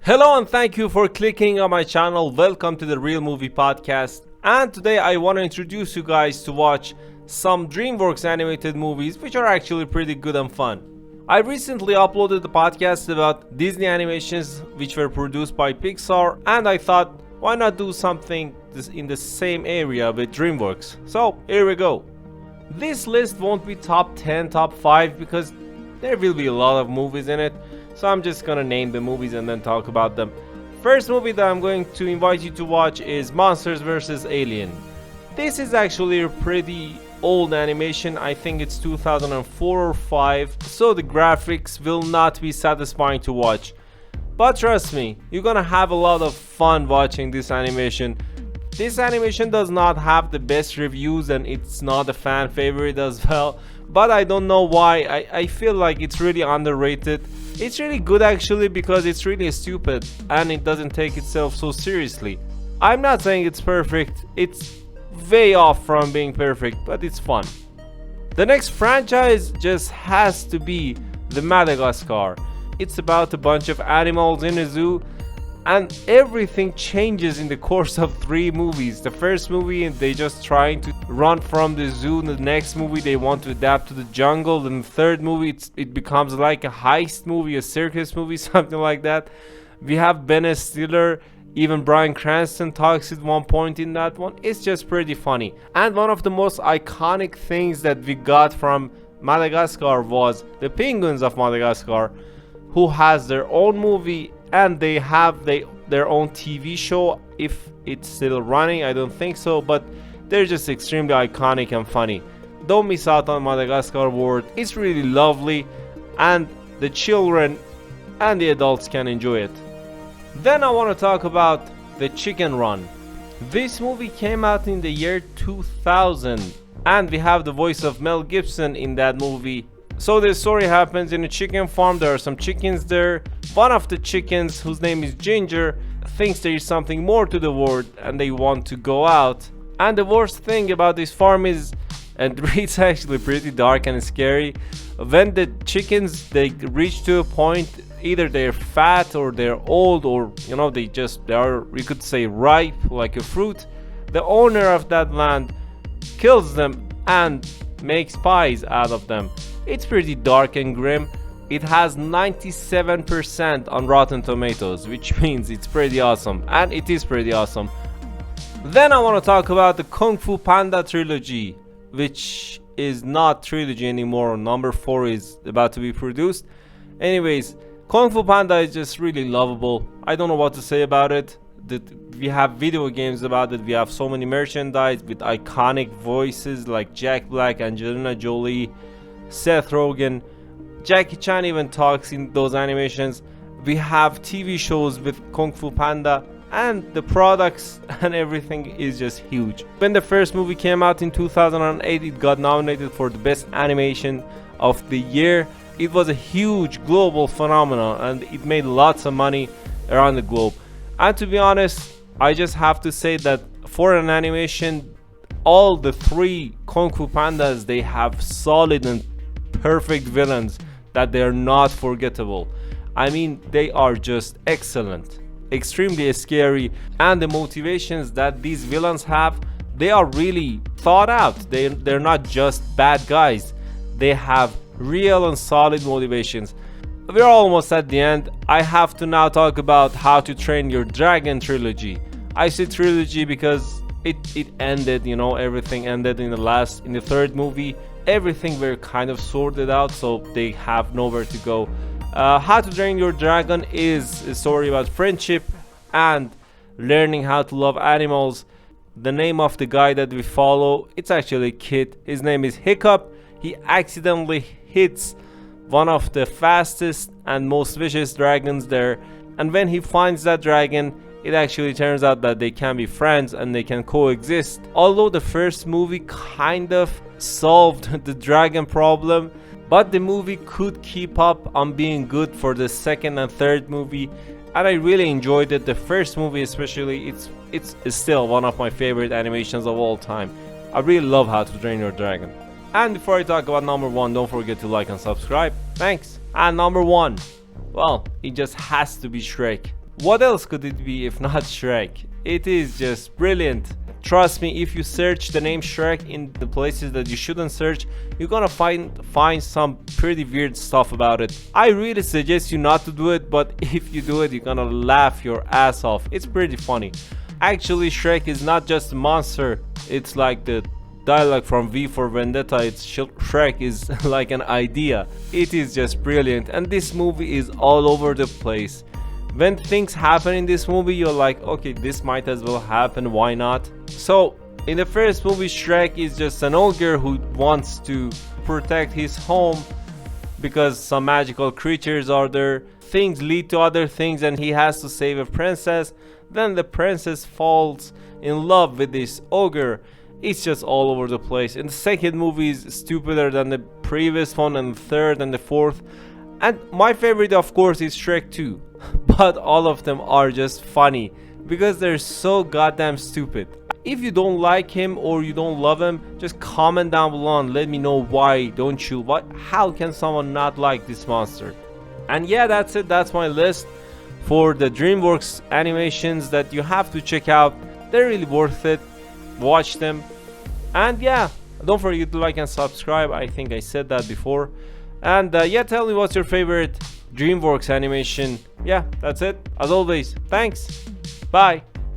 Hello and thank you for clicking on my channel. Welcome to the Real Movie Podcast. And today I want to introduce you guys to watch some DreamWorks animated movies which are actually pretty good and fun. I recently uploaded the podcast about Disney animations which were produced by Pixar, and I thought why not do something in the same area with DreamWorks. So here we go. This list won't be top 10, top 5 because there will be a lot of movies in it. So I'm just gonna name the movies and then talk about them. First movie that I'm going to invite you to watch is Monsters vs. Alien. This is actually a pretty old animation. I think it's 2004 or 5. So the graphics will not be satisfying to watch. But trust me, you're gonna have a lot of fun watching this animation. This animation does not have the best reviews and it's not a fan favorite as well. But I don't know why. I feel like it's really underrated. It's really good actually because it's really stupid and it doesn't take itself so seriously. I'm not saying it's perfect. It's way off from being perfect, but it's fun. The next franchise just has to be the Madagascar. It's about a bunch of animals in a zoo, and everything changes in the course of 3 movies. The first movie they just trying to run from the zoo. The next movie they want to adapt to the jungle. And the third movie it becomes like a heist movie, a circus movie, something like that. We have Ben Stiller, even Bryan Cranston talks at one point in that one. It's just pretty funny. And one of the most iconic things that we got from Madagascar was the penguins of Madagascar, who has their own movie and they have their own TV show. If it's still running, I don't think so, but they're just extremely iconic and funny. Don't miss out on Madagascar World. It's really lovely and the children and the adults can enjoy it. Then I want to talk about The Chicken Run. This movie came out in the year 2000 and we have the voice of Mel Gibson in that movie. So the story happens in a chicken farm. There are some chickens there. One of the chickens, whose name is Ginger, thinks there is something more to the world and they want to go out. And the worst thing about this farm is, and it's actually pretty dark and scary, when the chickens they reach to a point, either they're fat or they're old, or they are, you could say, ripe like a fruit, the owner of that land kills them and makes pies out of them. It's pretty dark and grim. It has 97% on Rotten Tomatoes, which means it's pretty awesome, and it is pretty awesome. Then I want to talk about the Kung Fu Panda trilogy, which is not trilogy anymore. Number 4 is about to be produced. Anyways, Kung Fu Panda is just really lovable. I don't know what to say about it. We have video games about it. We have so many merchandise with iconic voices like Jack Black, Angelina Jolie, Seth Rogen. Jackie Chan even talks in those animations. We have TV shows with Kung Fu Panda, and the products and everything is just huge. When the first movie came out in 2008, it got nominated for the best animation of the year. It was a huge global phenomenon and it made lots of money around the globe. And to be honest, I just have to say that for an animation, all the 3 Kung Fu Pandas, they have solid and perfect villains that they are not forgettable. I mean, they are just excellent, extremely scary, and the motivations that these villains have, they are really thought out. They're not just bad guys. They have real and solid motivations. We're almost at the end. I have to now talk about How to Train Your Dragon trilogy. I say trilogy because it ended, everything ended in the 3rd movie. Everything were kind of sorted out, so they have nowhere to go. How to Train Your Dragon is a story about friendship and learning how to love animals. The name of the guy that we follow, it's actually a kid. His name is Hiccup. He accidentally hits one of the fastest and most vicious dragons there, and when he finds that dragon, it actually turns out that they can be friends and they can coexist. Although the first movie kind of solved the dragon problem, but the movie could keep up on being good for the 2nd and 3rd movie, and I really enjoyed it. The first movie especially, it's still one of my favorite animations of all time. I really love How to Train Your Dragon. And before I talk about number 1, don't forget to like and subscribe. Thanks. And number 1, well, it just has to be Shrek. What else could it be if not Shrek? It is just brilliant. Trust me, if you search the name Shrek in the places that you shouldn't search, you're gonna find some pretty weird stuff about it. I really suggest you not to do it, but if you do it, you're gonna laugh your ass off. It's pretty funny. Actually, Shrek is not just a monster, it's like the dialogue from V for Vendetta. It's Shrek is like an idea. It is just brilliant, and this movie is all over the place. When things happen in this movie, you're like, okay, this might as well happen, why not? So in the first movie, Shrek is just an ogre who wants to protect his home because some magical creatures are there. Things lead to other things and he has to save a princess. Then the princess falls in love with this ogre. It's just all over the place. And the second movie is stupider than the previous one, and the third and the fourth. And my favorite, of course, is Shrek 2. But all of them are just funny because they're so goddamn stupid. If you don't like him or you don't love him, just comment down below and let me know why don't you. How can someone not like this monster? And yeah, that's it. That's my list for the DreamWorks animations that you have to check out. They're really worth it. Watch them. And yeah, don't forget to like and subscribe. I think I said that before. And yeah, tell me what's your favorite DreamWorks animation. Yeah, that's it. As always, thanks. Bye.